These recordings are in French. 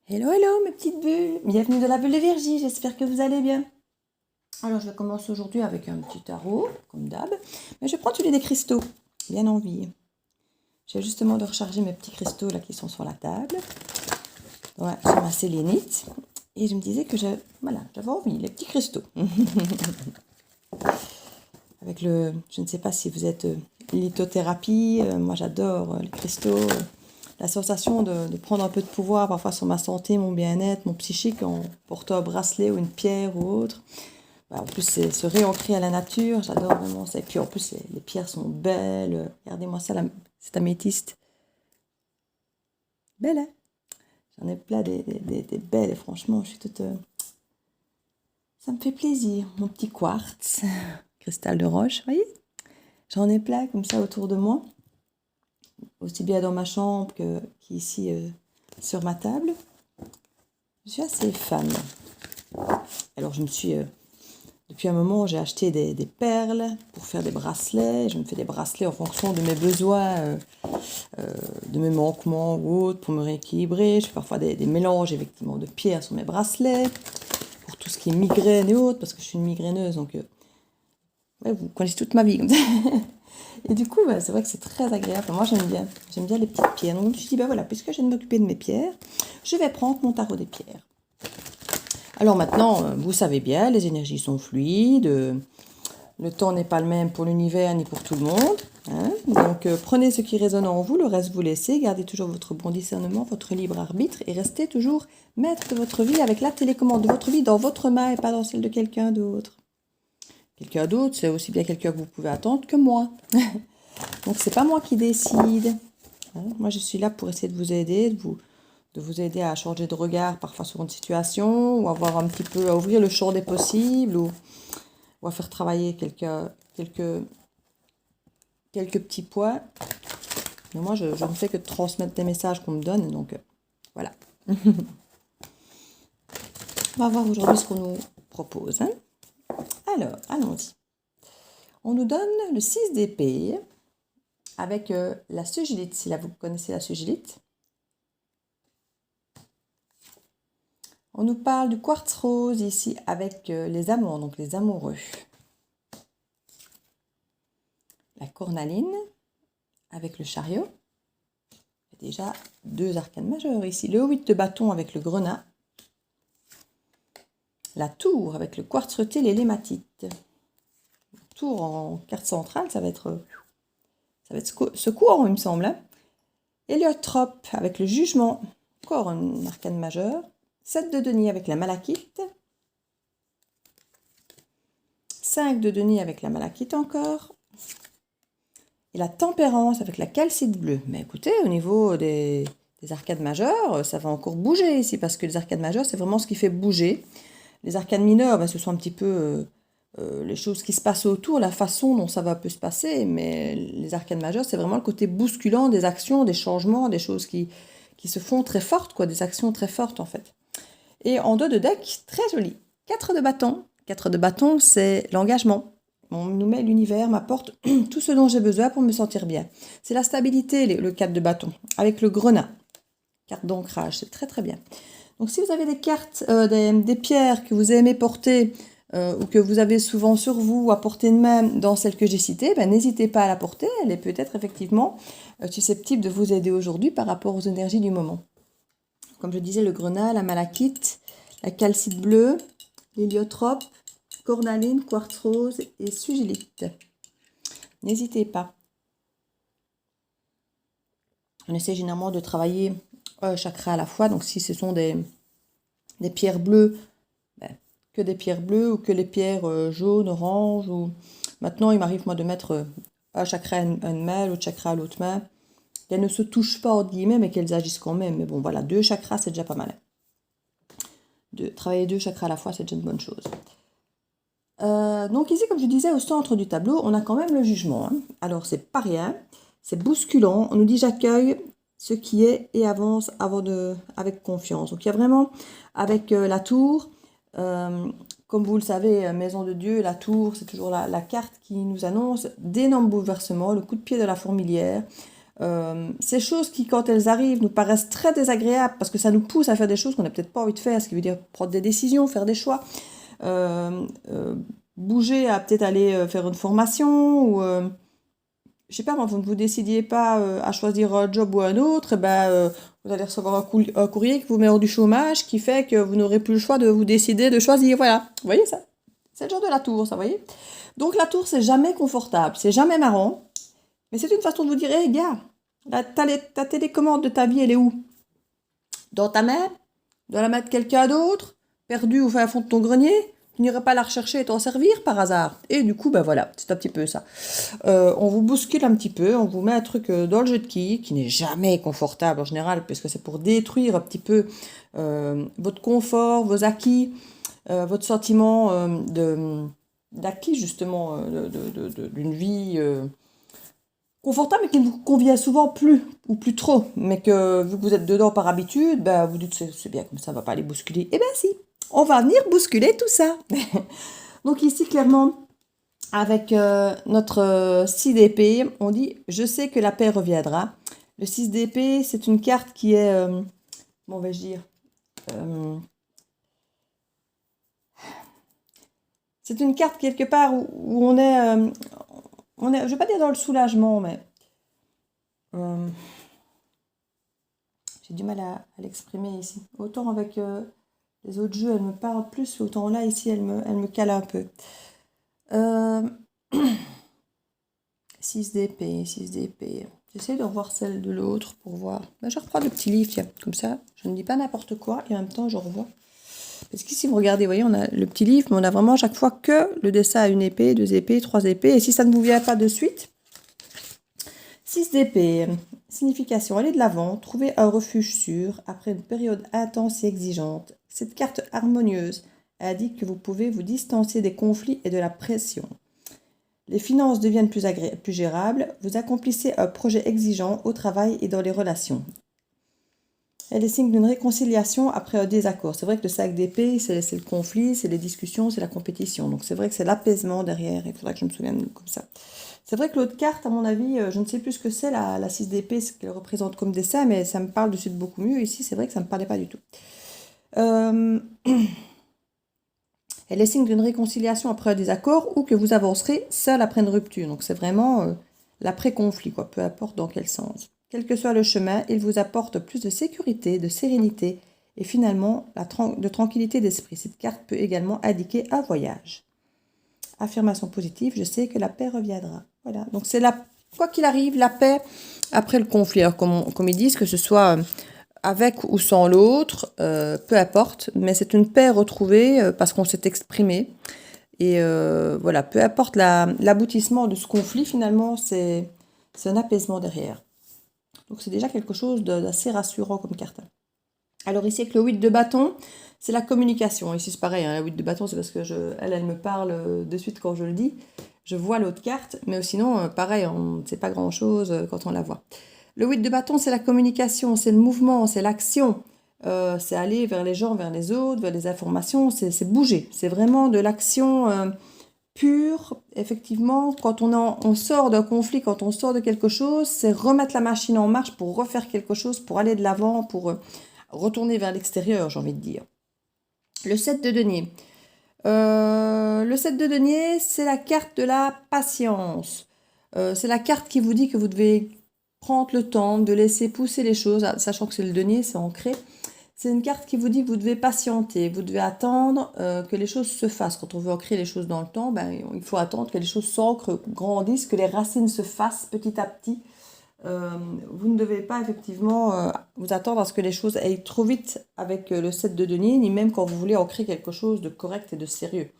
Hello, hello mes petites bulles, bienvenue dans la bulle de Virgie, j'espère que vous allez bien. Alors je vais commencer aujourd'hui avec un petit tarot, comme d'hab, mais je prends celui des cristaux, bien envie. J'ai justement de recharger mes petits cristaux là qui sont sur la table, ouais, sur ma sélénite, et je me disais que j'avais envie, les petits cristaux. Avec je ne sais pas si vous êtes lithothérapie, moi j'adore les cristaux. La sensation de prendre un peu de pouvoir parfois sur ma santé, mon bien-être, mon psychique en portant un bracelet ou une pierre ou autre. En plus, c'est se réancrer à la nature, j'adore vraiment ça. Et puis en plus, les pierres sont belles. Regardez-moi ça, cette améthyste. Belle, hein? J'en ai plein des belles, et franchement, je suis toute... Ça me fait plaisir. Mon petit quartz, cristal de roche, vous voyez? J'en ai plein comme ça autour de moi. Aussi bien dans ma chambre qu'ici sur ma table. Je suis assez fan. Alors je me suis, depuis un moment, j'ai acheté des perles pour faire des bracelets. Je me fais des bracelets en fonction de mes besoins, de mes manquements ou autres, pour me rééquilibrer. Je fais parfois des mélanges effectivement de pierres sur mes bracelets, pour tout ce qui est migraine et autres, parce que je suis une migraineuse, donc ouais, vous connaissez toute ma vie comme ça. Et du coup, c'est vrai que c'est très agréable. Moi, j'aime bien les petites pierres. Donc, je me suis dit, voilà, puisque je viens de m'occuper de mes pierres, je vais prendre mon tarot des pierres. Alors maintenant, vous savez bien, les énergies sont fluides. Le temps n'est pas le même pour l'univers ni pour tout le monde. Hein. Donc, prenez ce qui résonne en vous, le reste vous laissez. Gardez toujours votre bon discernement, votre libre arbitre et restez toujours maître de votre vie avec la télécommande de votre vie dans votre main et pas dans celle de quelqu'un d'autre. Quelqu'un d'autre, c'est aussi bien quelqu'un que vous pouvez attendre que moi. Donc, c'est pas moi qui décide. Hein. Moi, je suis là pour essayer de vous aider, de vous aider à changer de regard parfois sur une situation, ou avoir un petit peu, à ouvrir le champ des possibles, ou à faire travailler quelques petits points. Mais moi, je ne fais que de transmettre des messages qu'on me donne, donc voilà. On va voir aujourd'hui ce qu'on nous propose. Hein. Alors, allons-y. On nous donne le 6 d'épée avec la sugilite, si là vous connaissez la sugilite. On nous parle du quartz rose ici avec les amants, donc les amoureux. La cornaline avec le chariot. Il y a déjà deux arcanes majeures ici. Le 8 de bâton avec le grenat. La tour avec le quartz rutile et l'hématite. Tour en carte centrale, ça va être secours, il me semble. Hein. Héliotrope avec le jugement, encore un arcane majeur. 7 de denier avec la malachite. 5 de denier avec la malachite encore. Et la tempérance avec la calcite bleue. Mais écoutez, au niveau des arcades majeures, ça va encore bouger ici, parce que les arcades majeures, c'est vraiment ce qui fait bouger. Les arcades mineures, ce sont un petit peu les choses qui se passent autour, la façon dont ça va peu se passer, mais les arcades majeures, c'est vraiment le côté bousculant des actions, des changements, des choses qui se font très fortes, quoi, des actions très fortes en fait. Et en dos de deck, très joli, 4 de bâton. 4 de bâton, c'est l'engagement. On nous met l'univers, m'apporte tout ce dont j'ai besoin pour me sentir bien. C'est la stabilité, le 4 de bâton, avec le grenat. Carte d'ancrage, c'est très très bien. Donc si vous avez des cartes, des pierres que vous aimez porter ou que vous avez souvent sur vous à portée de main dans celle que j'ai citée, n'hésitez pas à la porter. Elle est peut-être effectivement susceptible de vous aider aujourd'hui par rapport aux énergies du moment. Comme je disais, le grenat, la malachite, la calcite bleue, l'héliotrope, cornaline, quartz rose et sugilite. N'hésitez pas. On essaie généralement de travailler un chakra à la fois. Donc si ce sont des pierres bleues, que des pierres bleues ou que les pierres jaunes, oranges. Ou... Maintenant, il m'arrive moi de mettre un chakra à une main, l'autre chakra à l'autre main. Qu'elles ne se touchent pas entre guillemets, mais qu'elles agissent quand même. Mais bon, voilà, 2 chakras, c'est déjà pas mal. De travailler 2 chakras à la fois, c'est déjà une bonne chose. Donc ici, comme je disais, au centre du tableau, on a quand même le jugement. Hein. Alors, c'est pas rien, c'est bousculant. On nous dit j'accueille ce qui est et avance avec confiance. Donc il y a vraiment, avec la tour, comme vous le savez, Maison de Dieu, la tour, c'est toujours la carte qui nous annonce d'énormes bouleversements, le coup de pied de la fourmilière, Ces choses qui, quand elles arrivent, nous paraissent très désagréables parce que ça nous pousse à faire des choses qu'on n'a peut-être pas envie de faire, ce qui veut dire prendre des décisions, faire des choix, euh, euh, bouger à peut-être aller faire une formation ou je sais pas, moi, vous ne vous décidiez pas à choisir un job ou un autre, et ben, vous allez recevoir un courrier qui vous met hors du chômage, qui fait que vous n'aurez plus le choix de vous décider de choisir. Voilà. Vous voyez ça? C'est le genre de la tour, ça, vous voyez? Donc la tour, c'est jamais confortable, c'est jamais marrant, mais c'est une façon de vous dire, hé gars, ta télécommande de ta vie, elle est où? Dans ta main? Dans la main de quelqu'un d'autre? Perdue au fin fond de ton grenier? Tu n'irais pas la rechercher et t'en servir par hasard? Et du coup, ben voilà, c'est un petit peu ça. On vous bouscule un petit peu, on vous met un truc dans le jeu de quilles qui n'est jamais confortable en général, puisque c'est pour détruire un petit peu votre confort, vos acquis, votre sentiment d'acquis justement d'une vie confortable mais qui ne vous convient souvent plus ou plus trop, mais que vu que vous êtes dedans par habitude, ben, vous dites c'est bien comme ça, on va pas aller bousculer. Eh bien si, on va venir bousculer tout ça. Donc ici clairement, avec notre 6 d'épée, on dit « Je sais que la paix reviendra ». Le 6 d'épée, c'est une carte qui est, comment vais-je dire, c'est une carte quelque part où on est, je ne vais pas dire dans le soulagement, mais j'ai du mal à l'exprimer ici. Autant avec les autres jeux, elle me parle plus, autant là, ici, elle me cale un peu. 6 d'épée, 6 d'épée. J'essaie de revoir celle de l'autre pour voir. Ben, je reprends le petit livre, tiens, comme ça, je ne dis pas n'importe quoi et en même temps je revois. Parce qu'ici, vous regardez, vous voyez, on a le petit livre, mais on a vraiment chaque fois que le dessin à une épée, 2 épées, 3 épées. Et si ça ne vous vient pas de suite, 6 d'épée, signification, allez de l'avant, trouvez un refuge sûr après une période intense et exigeante. Cette carte harmonieuse indique que vous pouvez vous distancer des conflits et de la pression. Les finances deviennent plus gérables, vous accomplissez un projet exigeant au travail et dans les relations. Elle est signe d'une réconciliation après un désaccord. C'est vrai que le 5 d'épée, c'est le conflit, c'est les discussions, c'est la compétition. Donc c'est vrai que c'est l'apaisement derrière, il faudra que je me souvienne comme ça. C'est vrai que l'autre carte, à mon avis, je ne sais plus ce que c'est, la 6 d'épée, ce qu'elle représente comme dessin, mais ça me parle de suite beaucoup mieux. Ici, c'est vrai que ça ne me parlait pas du tout. Elle est signe d'une réconciliation après un désaccord ou que vous avancerez seul après une rupture. Donc c'est vraiment l'après-conflit, quoi, peu importe dans quel sens. Quel que soit le chemin, il vous apporte plus de sécurité, de sérénité et finalement de tranquillité d'esprit. Cette carte peut également indiquer un voyage. Affirmation positive, je sais que la paix reviendra. Voilà, donc c'est quoi qu'il arrive, la paix après le conflit. Alors comme ils disent, que ce soit avec ou sans l'autre, peu importe, mais c'est une paix retrouvée parce qu'on s'est exprimé. Et voilà, peu importe l'aboutissement de ce conflit, finalement, c'est un apaisement derrière. Donc c'est déjà quelque chose d'assez rassurant comme carte. Alors ici, avec le 8 de bâton, c'est la communication. Ici, c'est pareil, hein, la 8 de bâton, c'est parce que elle me parle de suite quand je le dis. Je vois l'autre carte, mais sinon, pareil, on ne sait pas grand-chose quand on la voit. Le 8 de bâton, c'est la communication, c'est le mouvement, c'est l'action. C'est aller vers les gens, vers les autres, vers les informations, c'est bouger. C'est vraiment de l'action pure. Effectivement, quand on sort d'un conflit, quand on sort de quelque chose, c'est remettre la machine en marche pour refaire quelque chose, pour aller de l'avant, pour retourner vers l'extérieur, j'ai envie de dire. Le 7 de denier. Le 7 de denier, c'est la carte de la patience. C'est la carte qui vous dit que vous devez prendre le temps de laisser pousser les choses, sachant que c'est le denier, c'est ancré. C'est une carte qui vous dit que vous devez patienter, vous devez attendre que les choses se fassent. Quand on veut ancrer les choses dans le temps, ben, il faut attendre que les choses s'ancrent, grandissent, que les racines se fassent petit à petit. Vous ne devez pas effectivement vous attendre à ce que les choses aillent trop vite avec le 7 de denier, ni même quand vous voulez ancrer quelque chose de correct et de sérieux.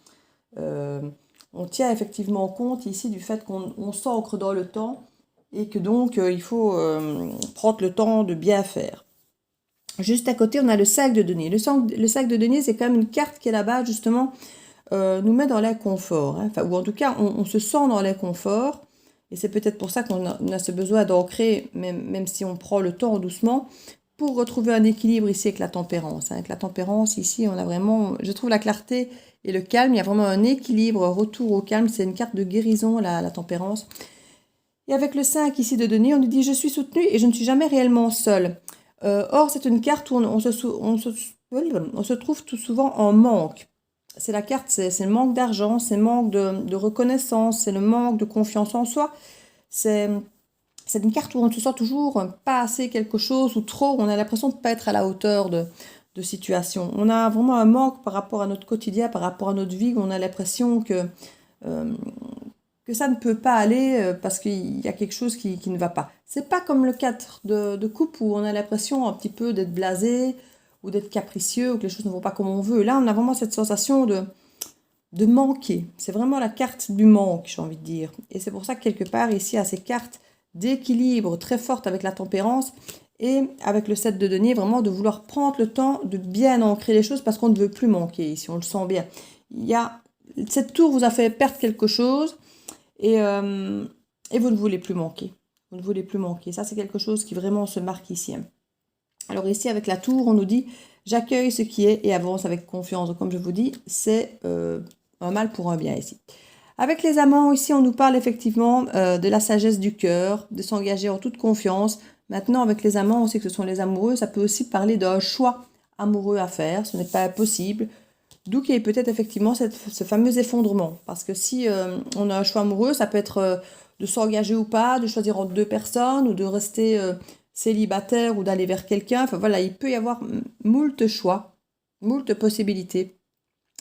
On tient effectivement compte ici du fait qu'on s'ancre dans le temps et que donc il faut prendre le temps de bien faire. Juste à côté, on a le sac de denier. Le sac de denier, c'est quand même une carte qui est là-bas, justement, nous met dans l'inconfort. Hein. Enfin, ou en tout cas, on se sent dans l'inconfort. Et c'est peut-être pour ça qu'on a ce besoin d'ancrer, même si on prend le temps doucement, pour retrouver un équilibre ici avec la tempérance. Avec la tempérance, ici, on a vraiment, je trouve, la clarté et le calme. Il y a vraiment un équilibre, un retour au calme. C'est une carte de guérison, la tempérance. Et avec le 5 ici de denier, on nous dit « Je suis soutenu et je ne suis jamais réellement seul ». Or, c'est une carte où on se trouve tout souvent en manque. C'est la carte, c'est le manque d'argent, c'est le manque de reconnaissance, c'est le manque de confiance en soi. C'est une carte où on se sent toujours pas assez quelque chose ou trop, on a l'impression de ne pas être à la hauteur de situation. On a vraiment un manque par rapport à notre quotidien, par rapport à notre vie, où on a l'impression que ça ne peut pas aller parce qu'il y a quelque chose qui ne va pas. C'est pas comme le 4 de coupe où on a l'impression un petit peu d'être blasé ou d'être capricieux ou que les choses ne vont pas comme on veut. Là, on a vraiment cette sensation de manquer. C'est vraiment la carte du manque, j'ai envie de dire. Et c'est pour ça que quelque part, ici, à ces cartes d'équilibre très fortes avec la tempérance et avec le 7 de denier, vraiment de vouloir prendre le temps de bien ancrer les choses parce qu'on ne veut plus manquer ici, on le sent bien. Cette tour vous a fait perdre quelque chose et vous ne voulez plus manquer. Vous ne voulez plus manquer. Ça, c'est quelque chose qui vraiment se marque ici. Alors ici, avec la tour, on nous dit « J'accueille ce qui est et avance avec confiance ». Donc, comme je vous dis, c'est un mal pour un bien ici. Avec les amants, ici, on nous parle effectivement de la sagesse du cœur, de s'engager en toute confiance. Maintenant, avec les amants, on sait que ce sont les amoureux. Ça peut aussi parler d'un choix amoureux à faire. Ce n'est pas impossible. D'où qu'il y ait peut-être effectivement ce fameux effondrement. Parce que si on a un choix amoureux, ça peut être de s'engager ou pas, de choisir entre deux personnes ou de rester célibataire ou d'aller vers quelqu'un. Enfin voilà, il peut y avoir moult choix, moult possibilités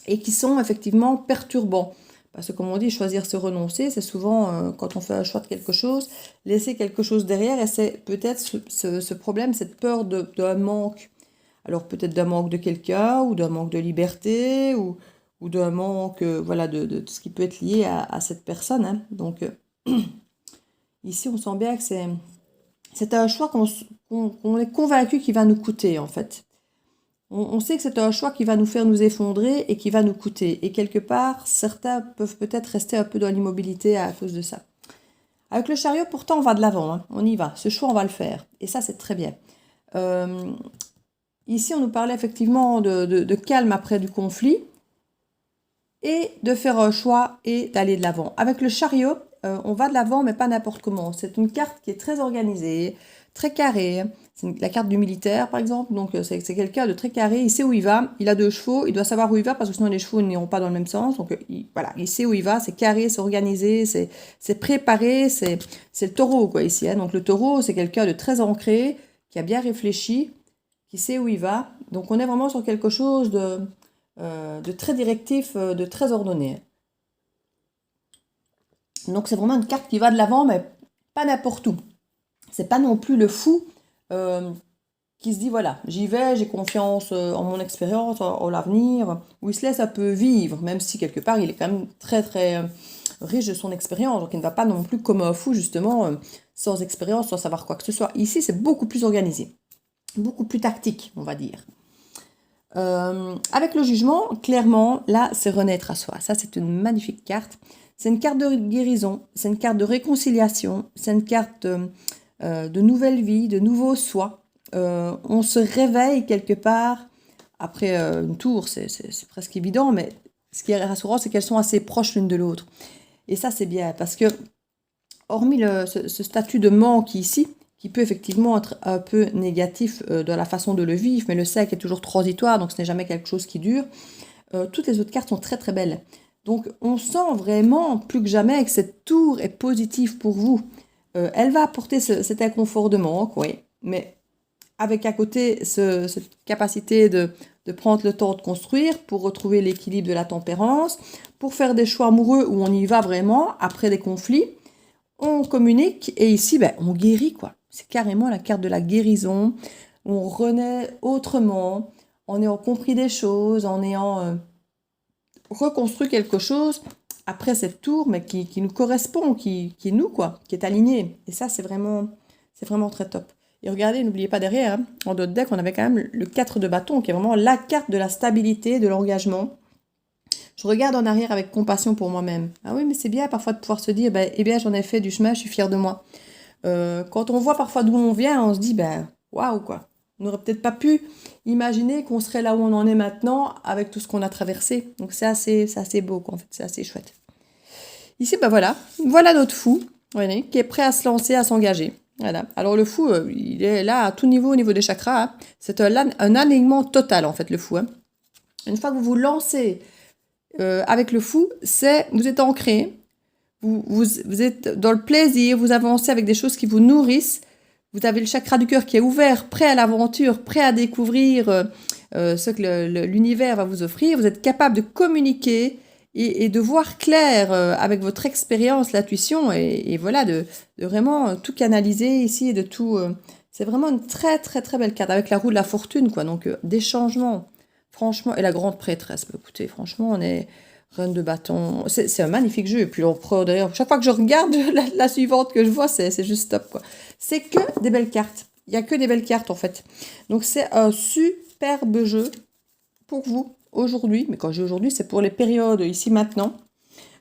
et qui sont effectivement perturbants. Parce que comme on dit, choisir se renoncer, c'est souvent quand on fait un choix de quelque chose, laisser quelque chose derrière et c'est peut-être ce problème, cette peur d'un manque. Alors peut-être d'un manque de quelqu'un ou d'un manque de liberté ou d'un manque voilà, de ce qui peut être lié à cette personne. Hein. Donc ici, on sent bien que c'est un choix qu'on est convaincu qu'il va nous coûter en fait. On sait que c'est un choix qui va nous faire nous effondrer et qui va nous coûter. Et quelque part, certains peuvent peut-être rester un peu dans l'immobilité à cause de ça. Avec le chariot, pourtant, on va de l'avant. Hein. On y va. Ce choix, on va le faire. Et ça, c'est très bien. Ici, on nous parlait effectivement de calme après du conflit et de faire un choix et d'aller de l'avant. Avec le chariot, on va de l'avant, mais pas n'importe comment. C'est une carte qui est très organisée, très carrée. C'est la carte du militaire, par exemple. Donc, c'est quelqu'un de très carré. Il sait où il va. Il a 2 chevaux. Il doit savoir où il va parce que sinon, les chevaux n'iront pas dans le même sens. Donc, voilà, il sait où il va. C'est carré, c'est organisé, c'est préparé. C'est le taureau, quoi, ici. Hein. Donc, le taureau, c'est quelqu'un de très ancré, qui a bien réfléchi, qui sait où il va. Donc, on est vraiment sur quelque chose de très directif, de très ordonné. Donc, c'est vraiment une carte qui va de l'avant, mais pas n'importe où. C'est pas non plus le fou qui se dit, voilà, j'y vais, j'ai confiance en mon expérience, en l'avenir, où il se laisse un peu vivre, même si quelque part, il est quand même très, très riche de son expérience. Donc, il ne va pas non plus comme un fou, justement, sans expérience, sans savoir quoi que ce soit. Ici, c'est beaucoup plus organisé, beaucoup plus tactique, on va dire. Avec le jugement, clairement, là, c'est renaître à soi. Ça, c'est une magnifique carte. C'est une carte de guérison, c'est une carte de réconciliation, c'est une carte de nouvelle vie, de nouveau soi. On se réveille quelque part. Après une tour, c'est presque évident, mais ce qui est rassurant, c'est qu'elles sont assez proches l'une de l'autre. Et ça, c'est bien, parce que, hormis ce statut de manque ici, qui peut effectivement être un peu négatif dans la façon de le vivre, mais le 5 est toujours transitoire, donc ce n'est jamais quelque chose qui dure. Toutes les autres cartes sont très très belles. Donc on sent vraiment plus que jamais que cette tour est positive pour vous. Elle va apporter cet inconfort de manque, oui, mais avec à côté cette capacité de prendre le temps de construire pour retrouver l'équilibre de la tempérance, pour faire des choix amoureux où on y va vraiment après des conflits. On communique et ici, on guérit, quoi. C'est carrément la carte de la guérison. On renaît autrement, en ayant compris des choses, en ayant reconstruit quelque chose après cette tour, mais qui nous correspond, qui est nous, quoi, qui est aligné. Et ça, c'est vraiment très top. Et regardez, n'oubliez pas derrière, hein, en d'autres decks, on avait quand même le 4 de bâton, qui est vraiment la carte de la stabilité, de l'engagement. Je regarde en arrière avec compassion pour moi-même. Ah oui, mais c'est bien parfois de pouvoir se dire, eh bien, j'en ai fait du chemin, je suis fière de moi. Quand on voit parfois d'où on vient, on se dit, waouh, quoi. On n'aurait peut-être pas pu imaginer qu'on serait là où on en est maintenant avec tout ce qu'on a traversé. Donc c'est assez beau, quoi, en fait, c'est assez chouette. Ici, voilà notre fou. voyez, qui est prêt à se lancer, à s'engager. Voilà. Alors le fou, il est là à tout niveau au niveau des chakras. Hein. C'est un alignement total en fait le fou. Hein. Une fois que vous vous lancez avec le fou, vous êtes ancré, vous êtes dans le plaisir, vous avancez avec des choses qui vous nourrissent. Vous avez le chakra du cœur qui est ouvert, prêt à l'aventure, prêt à découvrir ce que l'univers va vous offrir. Vous êtes capable de communiquer et de voir clair avec votre expérience, l'intuition, et voilà, de vraiment tout canaliser ici et de tout. C'est vraiment une très très très belle carte avec la roue de la fortune, quoi. Donc des changements, franchement, et la grande prêtresse. Écoutez, franchement, on est reine de bâton. C'est un magnifique jeu. Et puis l'empereur d'ailleurs, chaque fois que je regarde la suivante que je vois, c'est juste top, quoi. C'est que des belles cartes. Il n'y a que des belles cartes en fait. Donc c'est un superbe jeu pour vous aujourd'hui. Mais quand je dis aujourd'hui, c'est pour les périodes ici maintenant.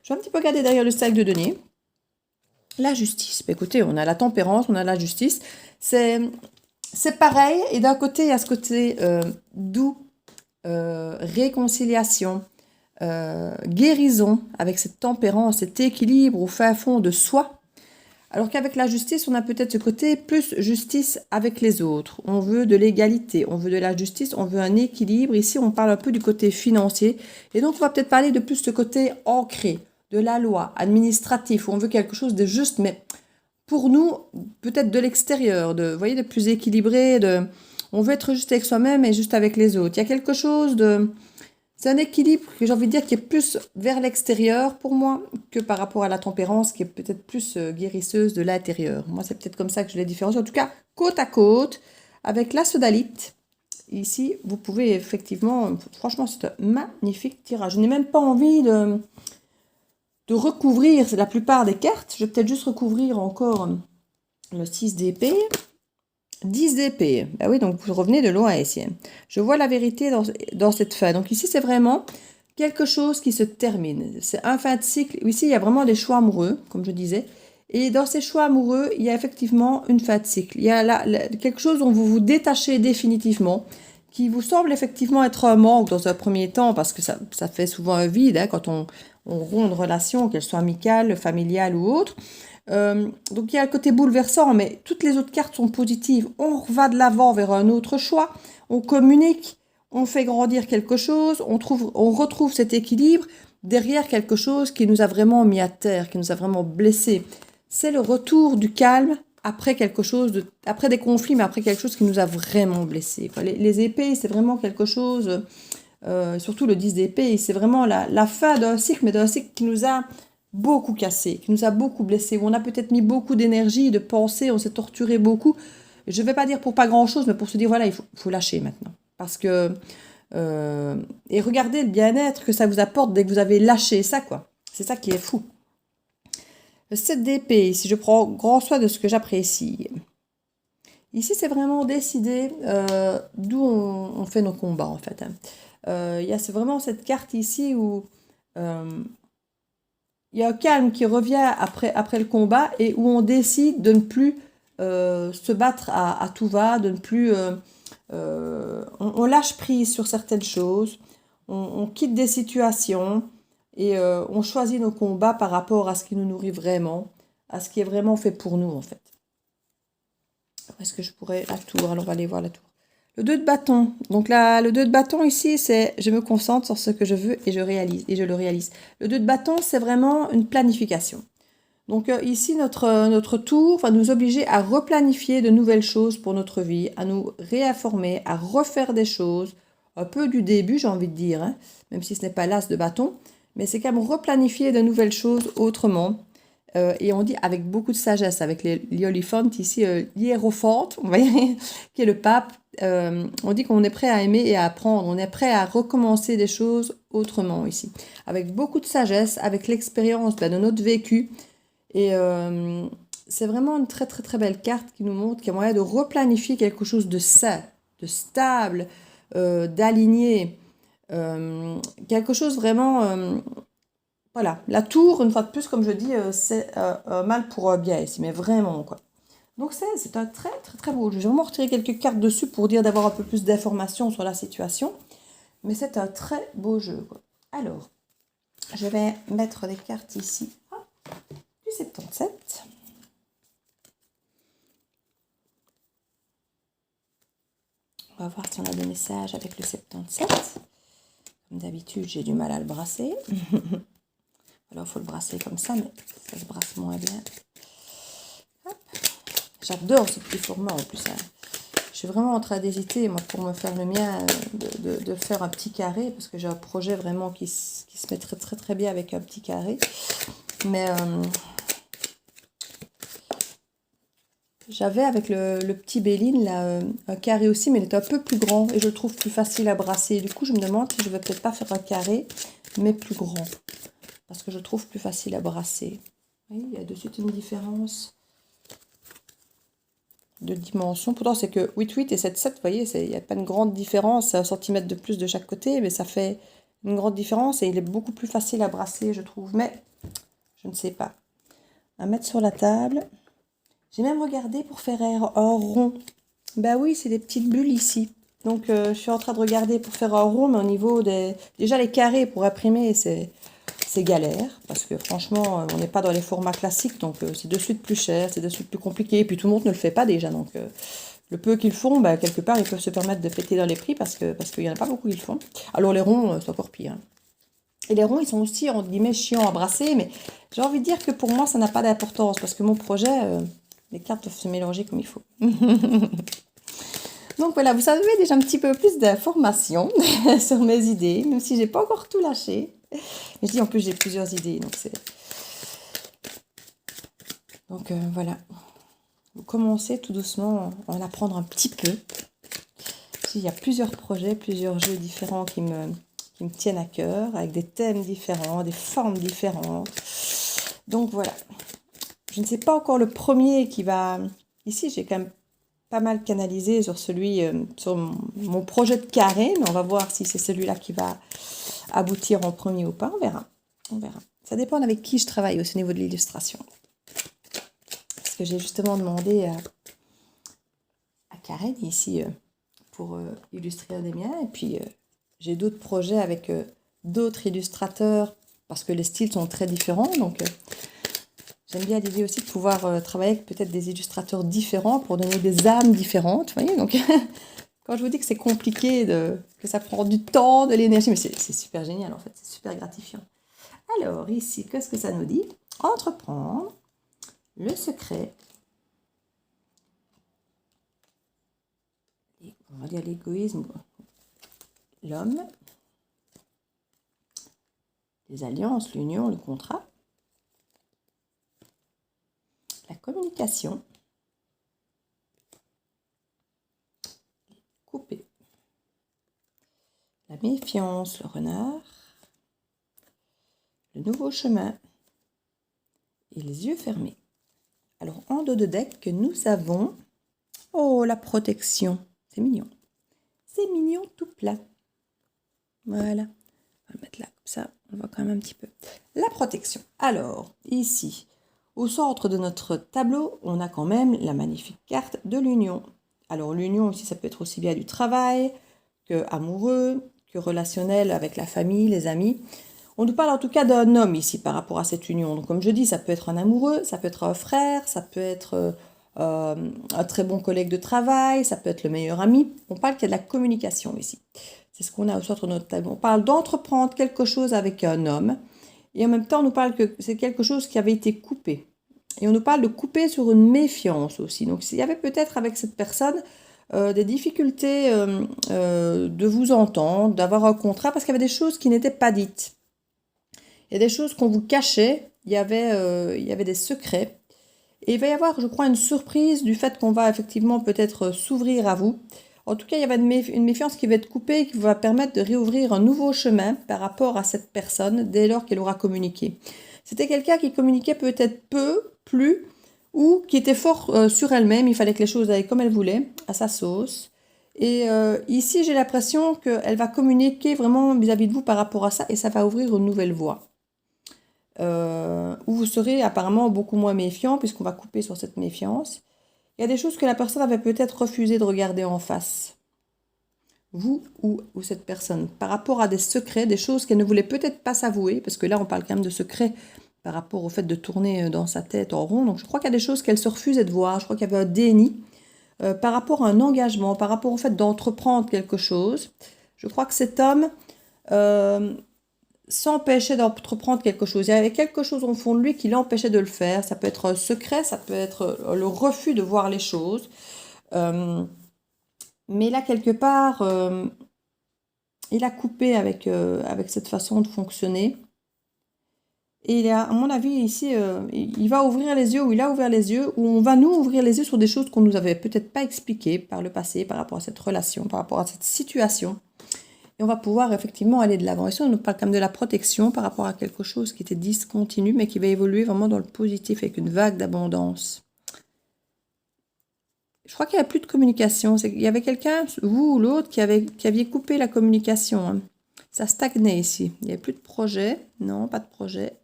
Je vais un petit peu regarder derrière le sac de denier. La justice. Bah, écoutez, on a la tempérance, on a la justice. C'est pareil. Et d'un côté, il y a ce côté doux, réconciliation, guérison avec cette tempérance, cet équilibre au fin fond de soi. Alors qu'avec la justice, on a peut-être ce côté plus justice avec les autres. On veut de l'égalité, on veut de la justice, on veut un équilibre. Ici, on parle un peu du côté financier. Et donc, on va peut-être parler de plus ce côté ancré, de la loi, administratif, où on veut quelque chose de juste, mais pour nous, peut-être de l'extérieur, vous voyez, de plus équilibré, on veut être juste avec soi-même et juste avec les autres. Il y a quelque chose de... C'est un équilibre que j'ai envie de dire qui est plus vers l'extérieur pour moi que par rapport à la tempérance qui est peut-être plus guérisseuse de l'intérieur. Moi, c'est peut-être comme ça que je les différencie. En tout cas, côte à côte, avec la sodalite, ici, vous pouvez effectivement... Franchement, c'est un magnifique tirage. Je n'ai même pas envie de recouvrir la plupart des cartes. Je vais peut-être juste recouvrir encore le 6 d'épée. 10 d'épée. Ben oui, donc vous revenez de loin ici. Je vois la vérité dans cette fin. Donc ici, c'est vraiment quelque chose qui se termine. C'est un fin de cycle. Ici, il y a vraiment des choix amoureux, comme je disais. Et dans ces choix amoureux, il y a effectivement une fin de cycle. Il y a là quelque chose dont vous vous détachez définitivement, qui vous semble effectivement être un manque dans un premier temps, parce que ça fait souvent un vide hein, quand on rompt une relation, qu'elle soit amicale, familiale ou autre. Donc il y a le côté bouleversant, mais toutes les autres cartes sont positives. On va de l'avant vers un autre choix, on communique, on fait grandir quelque chose, on retrouve cet équilibre derrière quelque chose qui nous a vraiment mis à terre, qui nous a vraiment blessés. C'est le retour du calme après quelque chose, après des conflits, mais après quelque chose qui nous a vraiment blessés. Les épées, c'est vraiment quelque chose, surtout le 10 d'épée, c'est vraiment la fin d'un cycle, mais d'un cycle qui nous a beaucoup cassé, qui nous a beaucoup blessé, où on a peut-être mis beaucoup d'énergie, de pensée, on s'est torturé beaucoup. Je ne vais pas dire pour pas grand-chose, mais pour se dire, voilà, il faut lâcher maintenant. Parce que... et regardez le bien-être que ça vous apporte dès que vous avez lâché ça, quoi. C'est ça qui est fou. Le 7 d'épée, si je prends grand soin de ce que j'apprécie. Ici, c'est vraiment décider d'où on fait nos combats, en fait. Il y a vraiment cette carte ici où... il y a un calme qui revient après le combat et où on décide de ne plus se battre à tout va, de ne plus... on lâche prise sur certaines choses, on quitte des situations et on choisit nos combats par rapport à ce qui nous nourrit vraiment, à ce qui est vraiment fait pour nous en fait. Est-ce que je pourrais... La tour, alors on va aller voir la tour. Le 2 de bâton. Donc là, le 2 de bâton ici, c'est je me concentre sur ce que je veux et je le réalise. Le 2 de bâton, c'est vraiment une planification. Donc ici, notre tour va nous obliger à replanifier de nouvelles choses pour notre vie, à nous réinformer, à refaire des choses, un peu du début, j'ai envie de dire, hein, même si ce n'est pas l'as de bâton, mais c'est quand même replanifier de nouvelles choses autrement. Et on dit avec beaucoup de sagesse, avec l'Iérophant ici, l'Hiérophant, on va dire, qui est le pape. On dit qu'on est prêt à aimer et à apprendre, on est prêt à recommencer des choses autrement ici. Avec beaucoup de sagesse, avec l'expérience de notre vécu. Et c'est vraiment une très très très belle carte qui nous montre qu'il y a moyen de replanifier quelque chose de sain, de stable, d'aligné. Quelque chose vraiment... Voilà, la tour, une fois de plus, comme je dis, c'est mal pour bien ici, mais vraiment, quoi. Donc c'est un très très très beau jeu. J'ai vraiment retiré quelques cartes dessus pour dire d'avoir un peu plus d'informations sur la situation. Mais c'est un très beau jeu, quoi. Alors, je vais mettre des cartes ici. Du 77. va voir si on a des messages avec le 77. Comme d'habitude, j'ai du mal à le brasser. Alors, il faut le brasser comme ça, mais ça se brasse moins bien. J'adore ce petit format en plus. Hein. Je suis vraiment en train d'hésiter, moi, pour me faire le mien, de faire un petit carré, parce que j'ai un projet vraiment qui se met très, très, très bien avec un petit carré. Mais j'avais avec le petit Béline, là, un carré aussi, mais il est un peu plus grand et je le trouve plus facile à brasser. Du coup, je me demande si je vais peut-être pas faire un carré, mais plus grand. Parce que je le trouve plus facile à brasser. Vous voyez, il y a de suite une différence de dimension. Pourtant, c'est que 8,8 et 7,7, vous voyez, il n'y a pas une grande différence. C'est 1 cm de plus de chaque côté, mais ça fait une grande différence et il est beaucoup plus facile à brasser, je trouve. Mais, je ne sais pas. À mettre sur la table. J'ai même regardé pour faire un rond. Ben oui, c'est des petites bulles ici. Donc, je suis en train de regarder pour faire un rond, mais au niveau des... Déjà, les carrés pour imprimer, c'est galère. Parce que franchement, on n'est pas dans les formats classiques. Donc, c'est de suite plus cher, c'est de suite plus compliqué. Et puis, tout le monde ne le fait pas déjà. Donc, le peu qu'ils font, ben, quelque part, ils peuvent se permettre de péter dans les prix parce qu'il n'y en a pas beaucoup qui le font. Alors, les ronds, c'est encore pire. Hein. Et les ronds, ils sont aussi, entre guillemets, chiants à brasser. Mais j'ai envie de dire que pour moi, ça n'a pas d'importance. Parce que mon projet... les cartes doivent se mélanger comme il faut. Donc voilà, vous savez déjà un petit peu plus d'informations sur mes idées, même si j'ai pas encore tout lâché. Mais je dis en plus j'ai plusieurs idées, donc voilà. Vous commencez tout doucement à en apprendre un petit peu. Il y a plusieurs projets, plusieurs jeux différents qui me tiennent à cœur, avec des thèmes différents, des formes différentes. Donc voilà. Je ne sais pas encore le premier qui va... Ici, j'ai quand même pas mal canalisé sur celui, sur mon projet de carré, mais on va voir si c'est celui-là qui va aboutir en premier ou pas. On verra. On verra. Ça dépend avec qui je travaille aussi au niveau de l'illustration. Parce que j'ai justement demandé à Karen ici pour illustrer un des miens. Et puis, j'ai d'autres projets avec d'autres illustrateurs parce que les styles sont très différents. Donc... j'aime bien l'idée aussi de pouvoir travailler avec peut-être des illustrateurs différents pour donner des âmes différentes. Vous voyez, donc quand je vous dis que c'est compliqué, que ça prend du temps, de l'énergie, mais c'est super génial en fait, c'est super gratifiant. Alors ici, qu'est-ce que ça nous dit? Entreprendre, le secret, on va dire l'égoïsme, l'homme, les alliances, l'union, le contrat. La communication, couper, la méfiance, le renard, le nouveau chemin et les yeux fermés. Alors en dos de deck, nous avons, oh la protection, c'est mignon tout plat. Voilà, on va le mettre là comme ça, on voit quand même un petit peu. La protection, alors ici, au centre de notre tableau, on a quand même la magnifique carte de l'union. Alors l'union ici, ça peut être aussi bien du travail, que amoureux, que relationnel avec la famille, les amis. On nous parle en tout cas d'un homme ici par rapport à cette union. Donc comme je dis, ça peut être un amoureux, ça peut être un frère, ça peut être un très bon collègue de travail, ça peut être le meilleur ami. On parle qu'il y a de la communication ici. C'est ce qu'on a au centre de notre tableau. On parle d'entreprendre quelque chose avec un homme. Et en même temps, on nous parle que c'est quelque chose qui avait été coupé. Et on nous parle de couper sur une méfiance aussi. Donc, s'il y avait peut-être avec cette personne des difficultés de vous entendre, d'avoir un contrat, parce qu'il y avait des choses qui n'étaient pas dites. Il y a des choses qu'on vous cachait, il y avait des secrets. Et il va y avoir, je crois, une surprise du fait qu'on va effectivement peut-être s'ouvrir à vous. En tout cas, il y avait une méfiance qui va être coupée et qui va permettre de réouvrir un nouveau chemin par rapport à cette personne dès lors qu'elle aura communiqué. C'était quelqu'un qui communiquait peut-être peu, plus, ou qui était fort sur elle-même. Il fallait que les choses aillent comme elle voulait, à sa sauce. Et ici, j'ai l'impression qu'elle va communiquer vraiment vis-à-vis de vous par rapport à ça et ça va ouvrir une nouvelle voie. Où vous serez apparemment beaucoup moins méfiant puisqu'on va couper sur cette méfiance. Il y a des choses que la personne avait peut-être refusé de regarder en face. Vous ou cette personne. Par rapport à des secrets, des choses qu'elle ne voulait peut-être pas s'avouer, parce que là on parle quand même de secrets par rapport au fait de tourner dans sa tête en rond. Donc je crois qu'il y a des choses qu'elle se refusait de voir. Je crois qu'il y avait un déni par rapport à un engagement, par rapport au fait d'entreprendre quelque chose. Je crois que cet homme s'empêchait d'entreprendre quelque chose. Il y avait quelque chose au fond de lui qui l'empêchait de le faire. Ça peut être un secret, ça peut être le refus de voir les choses. Mais là, quelque part, il a coupé avec cette façon de fonctionner. Et il a, à mon avis, ici, il va ouvrir les yeux, ou il a ouvert les yeux, ou on va nous ouvrir les yeux sur des choses qu'on nous avait peut-être pas expliquées par le passé, par rapport à cette relation, par rapport à cette situation. Et on va pouvoir effectivement aller de l'avant. Ici, on nous parle comme de la protection par rapport à quelque chose qui était discontinu, mais qui va évoluer vraiment dans le positif, avec une vague d'abondance. Je crois qu'il n'y a plus de communication. Il y avait quelqu'un, vous ou l'autre, qui aviez coupé la communication. Hein. Ça stagnait ici. Il n'y avait plus de projet. Non, pas de projet.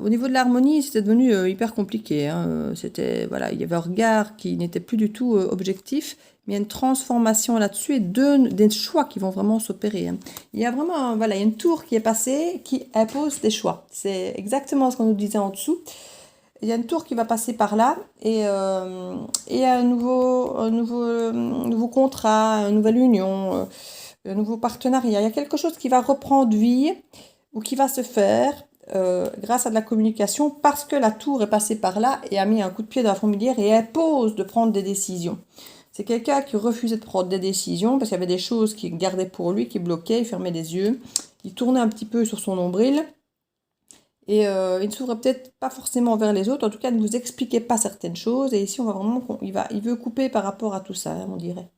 Au niveau de l'harmonie, c'était devenu hyper compliqué. Hein. Voilà, il y avait un regard qui n'était plus du tout objectif, mais il y a une transformation là-dessus et des choix qui vont vraiment s'opérer. Hein. Il y a vraiment il y a une tour qui est passée qui impose des choix. C'est exactement ce qu'on nous disait en dessous. Il y a une tour qui va passer par là et un nouveau contrat, une nouvelle union, un nouveau partenariat. Il y a quelque chose qui va reprendre vie ou qui va se faire grâce à de la communication parce que la tour est passée par là et a mis un coup de pied dans la fourmilière et impose de prendre des décisions. C'est quelqu'un qui refusait de prendre des décisions parce qu'il y avait des choses qu'il gardait pour lui, qui bloquaient, il fermait les yeux, il tournait un petit peu sur son nombril. Et il ne s'ouvre peut-être pas forcément vers les autres, en tout cas ne vous expliquez pas certaines choses. Et ici, on va vraiment, il veut couper par rapport à tout ça, hein, on dirait.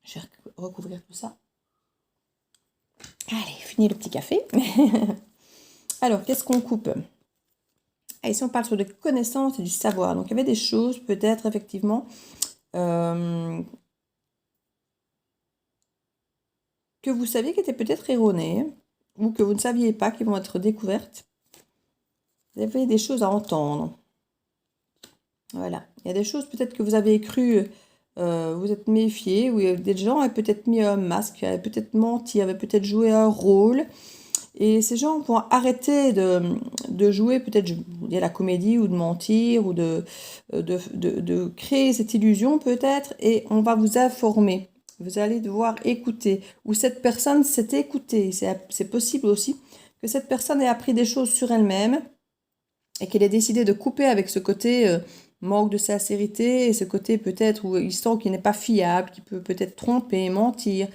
Je vais recouvrir tout ça. Allez, fini le petit café. Alors, qu'est-ce qu'on coupe? Et ici, on parle sur des connaissances et du savoir. Donc, il y avait des choses, peut-être, effectivement, que vous saviez qui étaient peut-être erronées, ou que vous ne saviez pas, qui vont être découvertes. Vous avez des choses à entendre. Voilà. Il y a des choses peut-être que vous avez cru, vous êtes méfié, ou des gens avaient peut-être mis un masque, avaient peut-être menti, avaient peut-être joué un rôle. Et ces gens vont arrêter de jouer peut-être la comédie ou de mentir ou de créer cette illusion peut-être, et on va vous informer. Vous allez devoir écouter. Ou cette personne s'est écoutée. C'est possible aussi que cette personne ait appris des choses sur elle-même et qu'elle ait décidé de couper avec ce côté manque de sincérité et ce côté peut-être où il sent qu'il n'est pas fiable, qu'il peut peut-être tromper, mentir.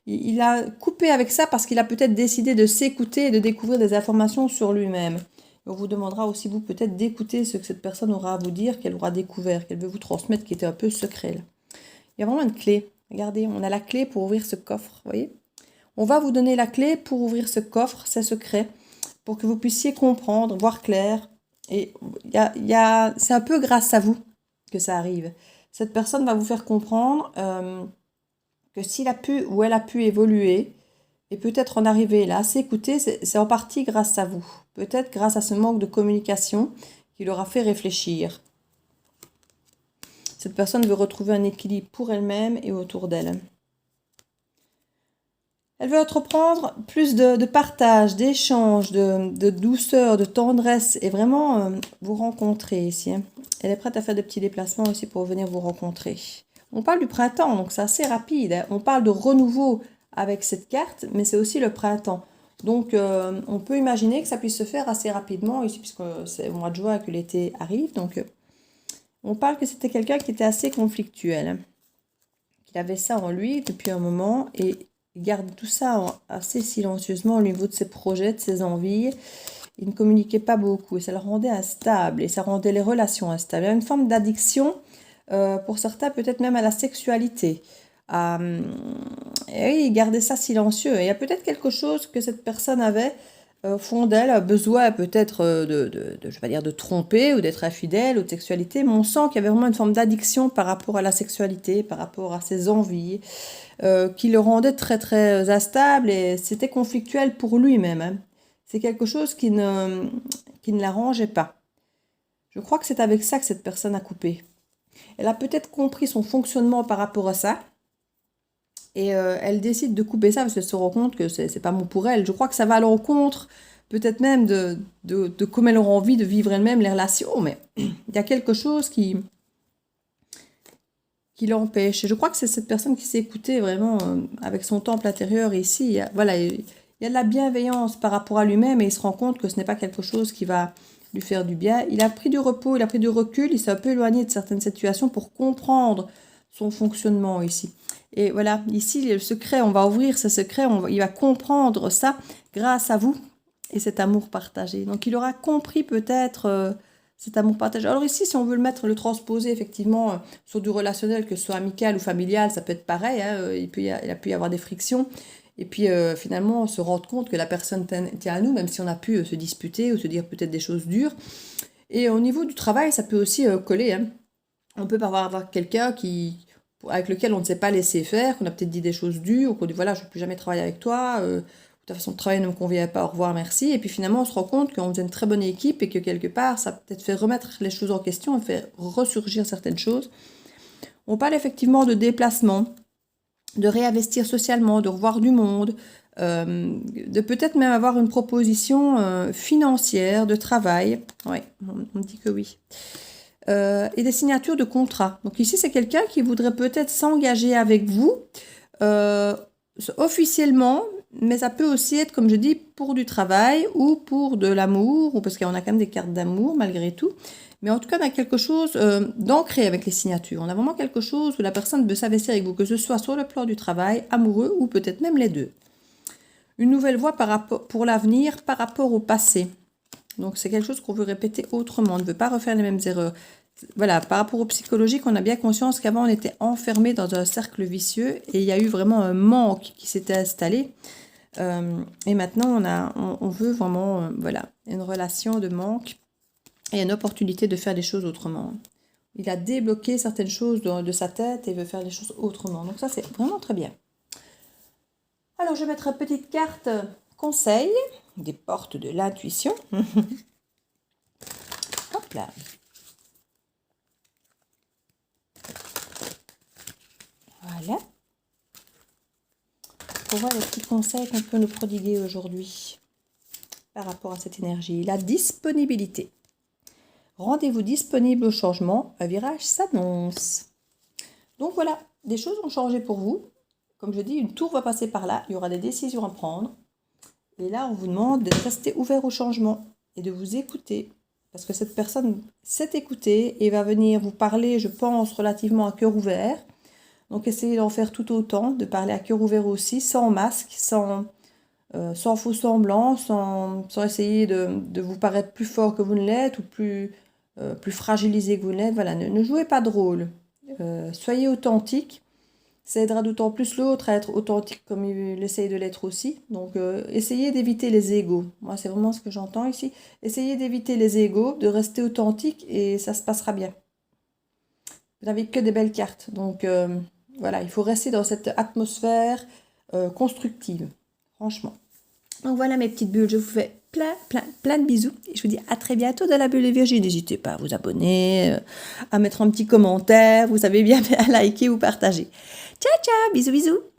Il a coupé avec ça parce qu'il a peut-être décidé de s'écouter et de découvrir des informations sur lui-même. On vous demandera aussi, vous, peut-être d'écouter ce que cette personne aura à vous dire, qu'elle aura découvert, qu'elle veut vous transmettre, qui était un peu secret. Là. Il y a vraiment une clé. Regardez, on a la clé pour ouvrir ce coffre, vous voyez. On va vous donner la clé pour ouvrir ce coffre, c'est secret, pour que vous puissiez comprendre, voir clair. Et c'est un peu grâce à vous que ça arrive. Cette personne va vous faire comprendre que s'il a pu ou elle a pu évoluer et peut-être en arriver là, s'écouter, c'est en partie grâce à vous. Peut-être grâce à ce manque de communication qui l'aura fait réfléchir. Cette personne veut retrouver un équilibre pour elle-même et autour d'elle. Elle veut entreprendre plus de partage, d'échange, de douceur, de tendresse et vraiment vous rencontrer ici. Hein. Elle est prête à faire des petits déplacements aussi pour venir vous rencontrer. On parle du printemps, donc c'est assez rapide. Hein. On parle de renouveau avec cette carte, mais c'est aussi le printemps. Donc on peut imaginer que ça puisse se faire assez rapidement ici, puisque c'est au mois de juin que l'été arrive. Donc on parle que c'était quelqu'un qui était assez conflictuel. Hein. Qu'il avait ça en lui depuis un moment et il garde tout ça assez silencieusement au niveau de ses projets, de ses envies. Il ne communiquait pas beaucoup et ça le rendait instable et ça rendait les relations instables. Il y a une forme d'addiction, pour certains peut-être même à la sexualité. Et oui, il gardait ça silencieux. Et il y a peut-être quelque chose que cette personne avait au fond d'elle, besoin peut-être je vais pas dire de tromper ou d'être infidèle ou de sexualité, mais on sent qu'il y avait vraiment une forme d'addiction par rapport à la sexualité, par rapport à ses envies, qui le rendait très très instable et c'était conflictuel pour lui-même. Hein. C'est quelque chose qui ne l'arrangeait pas. Je crois que c'est avec ça que cette personne a coupé. Elle a peut-être compris son fonctionnement par rapport à ça. Et elle décide de couper ça parce qu'elle se rend compte que c'est pas bon pour elle. Je crois que ça va à l'encontre peut-être même de comme elle aura envie de vivre elle-même les relations. Mais il y a quelque chose qui qui l'empêche. Je crois que c'est cette personne qui s'est écoutée vraiment avec son temple intérieur ici. Voilà, il y a de la bienveillance par rapport à lui-même et il se rend compte que ce n'est pas quelque chose qui va lui faire du bien. Il a pris du repos, il a pris du recul, il s'est un peu éloigné de certaines situations pour comprendre son fonctionnement ici. Et voilà, ici, le secret, on va ouvrir ce secret, il va comprendre ça grâce à vous et cet amour partagé. Donc, il aura compris peut-être cet amour partagé. Alors ici, si on veut le transposer effectivement sur du relationnel, que ce soit amical ou familial, ça peut être pareil, hein, il a pu y avoir des frictions. Et puis finalement, se rendre compte que la personne tient à nous, même si on a pu se disputer ou se dire peut-être des choses dures. Et au niveau du travail, ça peut aussi coller. Hein. On peut avoir quelqu'un avec lequel on ne s'est pas laissé faire, qu'on a peut-être dit des choses dures, ou qu'on dit voilà, je ne veux plus jamais travailler avec toi, ta façon de travailler ne me convient pas, au revoir, merci. Et puis finalement, on se rend compte qu'on faisait une très bonne équipe et que quelque part, ça a peut-être fait remettre les choses en question et fait ressurgir certaines choses. On parle effectivement de déplacement, de réinvestir socialement, de revoir du monde, de peut-être même avoir une proposition financière, de travail. Oui, on dit que oui. Et des signatures de contrat. Donc ici, c'est quelqu'un qui voudrait peut-être s'engager avec vous officiellement, mais ça peut aussi être, comme je dis, pour du travail ou pour de l'amour, ou parce qu'on a quand même des cartes d'amour malgré tout. Mais en tout cas, on a quelque chose d'ancré avec les signatures. On a vraiment quelque chose où la personne veut s'investir avec vous, que ce soit sur le plan du travail, amoureux ou peut-être même les deux. Une nouvelle voie pour l'avenir par rapport au passé. Donc, c'est quelque chose qu'on veut répéter autrement. On ne veut pas refaire les mêmes erreurs. Voilà, par rapport au psychologique, on a bien conscience qu'avant, on était enfermé dans un cercle vicieux et il y a eu vraiment un manque qui s'était installé. Et maintenant, on veut vraiment voilà, une relation de manque et une opportunité de faire des choses autrement. Il a débloqué certaines choses de sa tête et veut faire les choses autrement. Donc ça, c'est vraiment très bien. Alors, je vais mettre une petite carte conseil des portes de l'intuition. Hop là. Voilà. Pour voir les petits conseils qu'on peut nous prodiguer aujourd'hui par rapport à cette énergie. La disponibilité. Rendez-vous disponible au changement, un virage s'annonce. Donc voilà, des choses ont changé pour vous. Comme je dis, une tour va passer par là, il y aura des décisions à prendre. Et là, on vous demande de rester ouvert au changement et de vous écouter. Parce que cette personne s'est écoutée et va venir vous parler, je pense, relativement à cœur ouvert. Donc essayez d'en faire tout autant, de parler à cœur ouvert aussi, sans masque, sans faux semblant, sans essayer de vous paraître plus fort que vous ne l'êtes ou plus fragilisé que vous ne l'êtes. Voilà, ne jouez pas de rôle. Soyez authentique. Ça aidera d'autant plus l'autre à être authentique comme il essaye de l'être aussi. Donc, essayez d'éviter les égos. Moi, c'est vraiment ce que j'entends ici. Essayez d'éviter les égos, de rester authentique et ça se passera bien. Vous n'avez que des belles cartes. Donc, voilà, il faut rester dans cette atmosphère constructive. Franchement. Donc, voilà mes petites bulles. Je vous fais plein de bisous. Et je vous dis à très bientôt dans la bulle de Virginie. N'hésitez pas à vous abonner, à mettre un petit commentaire. Vous savez bien, à liker ou partager. Ciao, ciao, bisous, bisous.